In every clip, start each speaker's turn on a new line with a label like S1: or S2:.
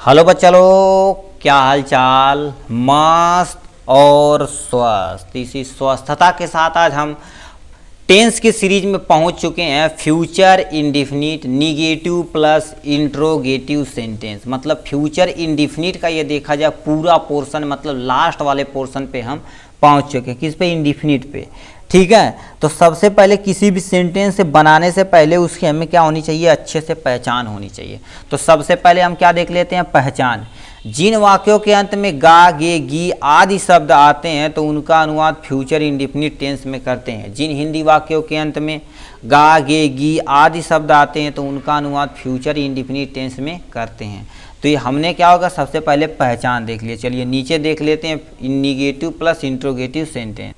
S1: Hello बच्चा लोग, क्या हाल चाल। मस्त और स्वस्थ। इसी स्वस्थता के साथ आज हम टेंस की सीरीज में पहुंच चुके हैं। Future indefinite negative plus interrogative sentence, मतलब फ्यूचर इंडिफिनिट का ये देखा जाए पूरा पोर्शन, मतलब लास्ट वाले पोर्शन पे हम पहुंच चुके हैं। किस पे? इंडिफिनिट पे। ठीक है, तो सबसे पहले किसी भी सेंटेंस से बनाने से पहले उसकी हमें क्या होनी चाहिए? अच्छे से पहचान होनी चाहिए। तो सबसे पहले हम क्या देख लेते हैं? पहचान। जिन वाक्यों के अंत में गा, गे, गी आदि शब्द आते हैं तो उनका अनुवाद फ्यूचर इंडिफिनिट टेंस में करते हैं। जिन हिंदी वाक्यों के अंत में गा, गे, गी आदि शब्द आते हैं तो उनका अनुवाद फ्यूचर इंडिफिनिट टेंस में करते हैं। तो ये हमने क्या होगा? सबसे पहले पहचान देख लिया। चलिए नीचे देख लेते हैं, निगेटिव प्लस इंट्रोगेटिव सेंटेंस।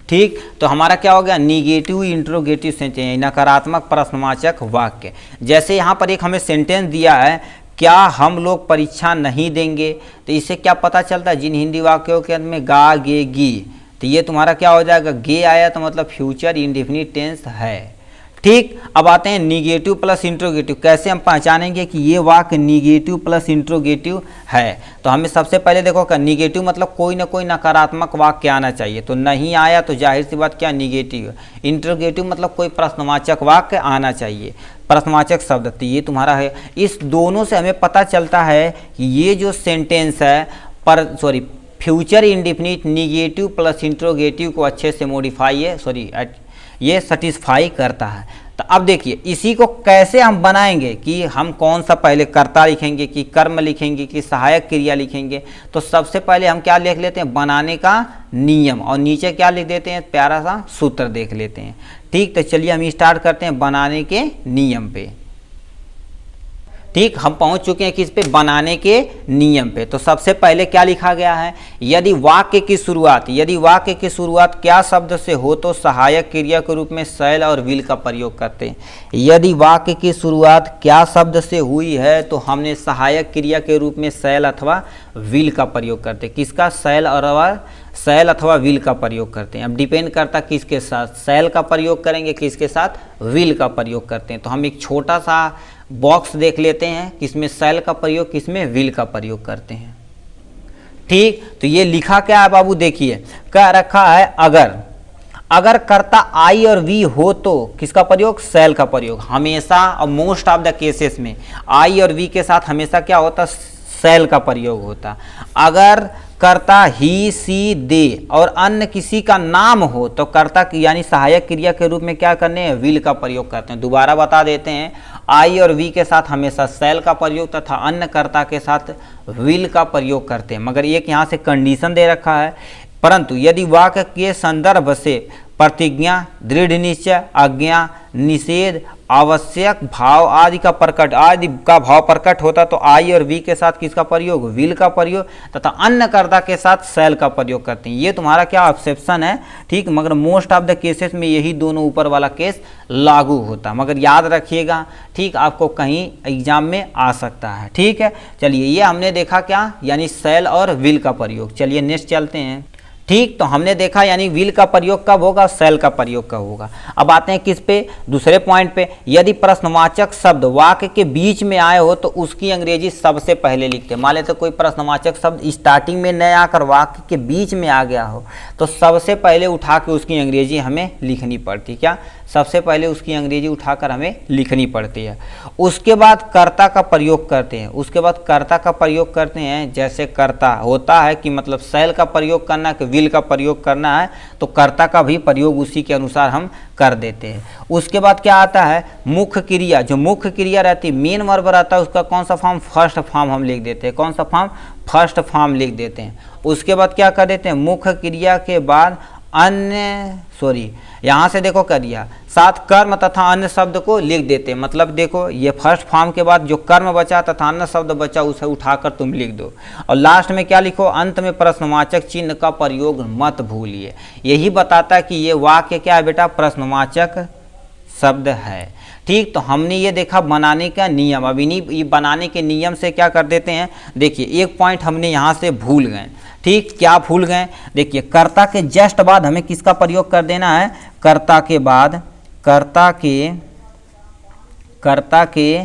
S1: ठीक, तो हमारा क्या हो गया? निगेटिव इंट्रोगेटिव सेंटेंस, नकारात्मक प्रश्नवाचक वाक्य। जैसे यहाँ पर एक हमें सेंटेंस दिया है, क्या हम लोग परीक्षा नहीं देंगे, तो इससे क्या पता चलता है? जिन हिंदी वाक्यों के अंत में गा, गे, गी, तो ये तुम्हारा क्या हो जाएगा? गे आया तो मतलब फ्यूचर इंडेफिनिट टेंस है। ठीक, अब आते हैं निगेटिव प्लस इंट्रोगेटिव। कैसे हम पहचानेंगे कि ये वाक्य निगेटिव प्लस इंट्रोगेटिव है? तो हमें सबसे पहले देखो कि निगेटिव मतलब कोई ना कोई नकारात्मक वाक्य आना चाहिए, तो नहीं आया तो जाहिर सी बात क्या? निगेटिव। इंट्रोगेटिव मतलब कोई प्रश्नवाचक वाक्य आना चाहिए, प्रश्नवाचक शब्द, तो ये तुम्हारा है। इस दोनों से हमें पता चलता है कि ये जो सेंटेंस है future indefinite negative plus interrogative को अच्छे से मॉडिफाई है ये सेटिस्फाई करता है। तो अब देखिए इसी को कैसे हम बनाएंगे कि हम कौन सा पहले कर्ता लिखेंगे कि कर्म लिखेंगे कि सहायक क्रिया लिखेंगे। तो सबसे पहले हम क्या लिख लेते हैं? बनाने का नियम, और नीचे क्या लिख देते हैं? प्यारा सा सूत्र देख लेते हैं। ठीक, तो चलिए हम स्टार्ट करते हैं बनाने के नियम पे। ठीक, हम पहुंच चुके हैं किस पे? बनाने के नियम पे। तो सबसे पहले क्या लिखा गया है? यदि वाक्य की शुरुआत क्या शब्द से हो तो सहायक क्रिया के रूप में शैल और विल का प्रयोग करते हैं। यदि वाक्य की शुरुआत क्या शब्द से हुई है तो हमने सहायक क्रिया के रूप में शैल अथवा विल का प्रयोग करते हैं। किसका? शैल अथवा विल का प्रयोग करते हैं। अब डिपेंड करता किसके साथ शैल का प्रयोग करेंगे, किसके साथ विल का प्रयोग करते हैं। तो हम एक छोटा सा बॉक्स देख लेते हैं, किसमें शैल का प्रयोग, किसमें विल का प्रयोग करते हैं। ठीक, तो ये लिखा क्या है बाबू? देखिए क्या रखा है? अगर कर्ता आई और वी हो तो किसका प्रयोग? शैल का प्रयोग। हमेशा और मोस्ट ऑफ द केसेस में आई और वी के साथ हमेशा क्या होता? शैल का प्रयोग होता। अगर कर्ता ही, सी, दे और अन्य किसी का नाम हो तो कर्ता यानी सहायक क्रिया के रूप में क्या करने हैं? विल का प्रयोग करते हैं। दोबारा बता देते हैं, आई और वी के साथ हमेशा शैल का प्रयोग तथा अन्य कर्ता के साथ विल का प्रयोग करते हैं। मगर एक यहाँ से कंडीशन दे रखा है, परंतु यदि वाक्य के संदर्भ से प्रतिज्ञा, दृढ़ निश्चय, आज्ञा, निषेध, आवश्यक भाव आदि का भाव प्रकट होता तो आई और वी के साथ किसका प्रयोग? विल का प्रयोग तथा अन्य कर्ता के साथ शैल का प्रयोग करते हैं। ये तुम्हारा क्या एक्सेप्शन है? ठीक, मगर मोस्ट ऑफ द केसेस में यही दोनों ऊपर वाला केस लागू होता, मगर याद रखिएगा। ठीक, आपको कहीं एग्जाम में आ सकता है। ठीक है, चलिए ये हमने देखा क्या? यानी शैल और विल का प्रयोग। चलिए नेक्स्ट चलते हैं। ठीक, तो हमने देखा यानी विल का प्रयोग कब होगा? शैल का प्रयोग कब होगा? अब आते हैं किस पे? दूसरे पॉइंट पे। यदि प्रश्नवाचक शब्द वाक्य के बीच में आए हो तो उसकी अंग्रेजी सबसे पहले लिखते हैं। मान लेते कोई प्रश्नवाचक शब्द स्टार्टिंग में न आकर वाक्य के बीच में आ गया हो तो सबसे पहले उठा के उसकी अंग्रेजी हमें लिखनी पड़ती। क्या? सबसे पहले उसकी अंग्रेजी उठाकर हमें लिखनी पड़ती है। उसके बाद कर्ता का प्रयोग करते हैं। जैसे कर्ता होता है कि मतलब शैल का प्रयोग करना कि विल का प्रयोग करना है, तो कर्ता का भी प्रयोग उसी के अनुसार हम कर देते हैं। उसके बाद क्या आता है? मुख्य क्रिया। जो मुख्य क्रिया रहती है, मेन वर्ब रहता है, उसका कौन सा फॉर्म? फर्स्ट फॉर्म हम लिख देते हैं। कौन सा फॉर्म? फर्स्ट फॉर्म लिख देते हैं। उसके बाद क्या कर देते हैं? मुख्य क्रिया के बाद यहाँ से देखो कर दिया, साथ कर्म तथा अन्य शब्द को लिख देते हैं। मतलब देखो ये फर्स्ट फॉर्म के बाद जो कर्म बचा तथा अन्य शब्द बचा उसे उठाकर तुम लिख दो, और लास्ट में क्या लिखो? अंत में प्रश्नवाचक चिन्ह का प्रयोग मत भूलिए। यही बताता है कि ये वाक्य क्या है बेटा? प्रश्नवाचक शब्द है। ठीक, तो हमने ये देखा बनाने का नियम। अब इन्हीं बनाने के नियम से क्या कर देते हैं? देखिए एक पॉइंट हमने यहाँ से भूल गए। ठीक, क्या भूल गए? देखिए कर्ता के जस्ट बाद हमें किसका प्रयोग कर देना है? कर्ता के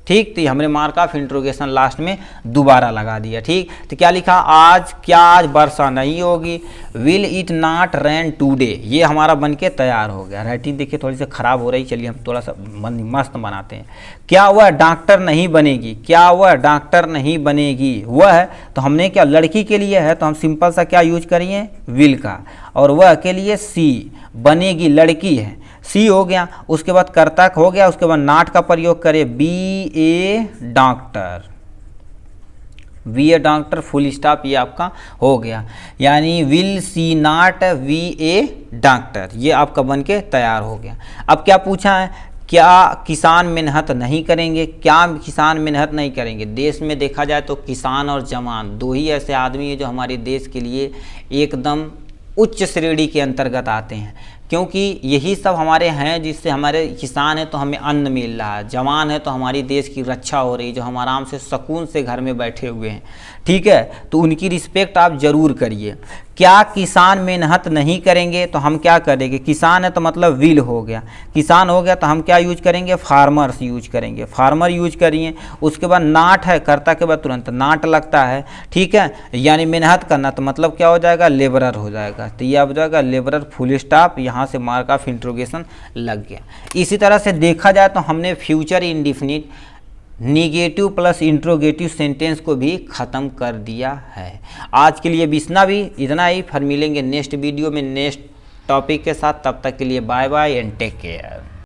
S1: ठीक। तो ये हमने मार्क ऑफ इंट्रोगेशन लास्ट में दोबारा लगा दिया। ठीक, तो क्या लिखा, आज वर्षा नहीं होगी। Will it not rain today, ये हमारा बन के तैयार हो गया। राइटिंग देखिए थोड़ी सी खराब हो रही, चलिए हम थोड़ा सा मस्त बनाते हैं। क्या वह डॉक्टर नहीं बनेगी, क्या वह डॉक्टर नहीं बनेगी, वह, तो हमने क्या लड़की के लिए है तो हम सिंपल सा क्या यूज करिए, विल का, और वह के लिए सी, बनेगी लड़की है, सी हो गया। उसके बाद कर्ता हो गया, उसके बाद नॉट का प्रयोग करें, बी ए डॉक्टर, बी ए डॉक्टर, फुल स्टॉप, ये आपका हो गया। यानी will see not V A doctor, ये आपका बन के तैयार हो गया। अब क्या पूछा है, क्या किसान मेहनत नहीं करेंगे, क्या किसान मेहनत नहीं करेंगे। देश में देखा जाए तो किसान और जवान दो ही ऐसे आदमी हैं जो हमारे देश के लिए एकदम उच्च श्रेणी के अंतर्गत आते हैं, क्योंकि यही सब हमारे हैं जिससे हमारे किसान है तो हमें अन्न मिल रहा है, जवान है तो हमारी देश की रक्षा हो रही है, जो हम आराम से सुकून से घर में बैठे हुए हैं। ठीक है, तो उनकी रिस्पेक्ट आप जरूर करिए। क्या किसान मेहनत नहीं करेंगे, तो हम क्या करेंगे, किसान है तो मतलब विल हो गया, किसान हो गया तो हम क्या यूज करेंगे, फार्मर्स यूज करेंगे, फार्मर यूज करिए। उसके बाद नाट है, कर्ता के बाद तुरंत नाट लगता है। ठीक है, यानी मेहनत करना तो मतलब क्या हो जाएगा, लेबरर हो जाएगा। तो ये हो जाएगा लेबरर, फुल स्टॉप, यहाँ से मार्क ऑफ इंट्रोगेशन लग गया। इसी तरह से देखा जाए तो हमने future indefinite, negative plus interrogative sentence को भी ख़त्म कर दिया है। आज के लिए इतना ही, फिर मिलेंगे नेक्स्ट वीडियो में नेक्स्ट टॉपिक के साथ। तब तक के लिए bye bye and take care.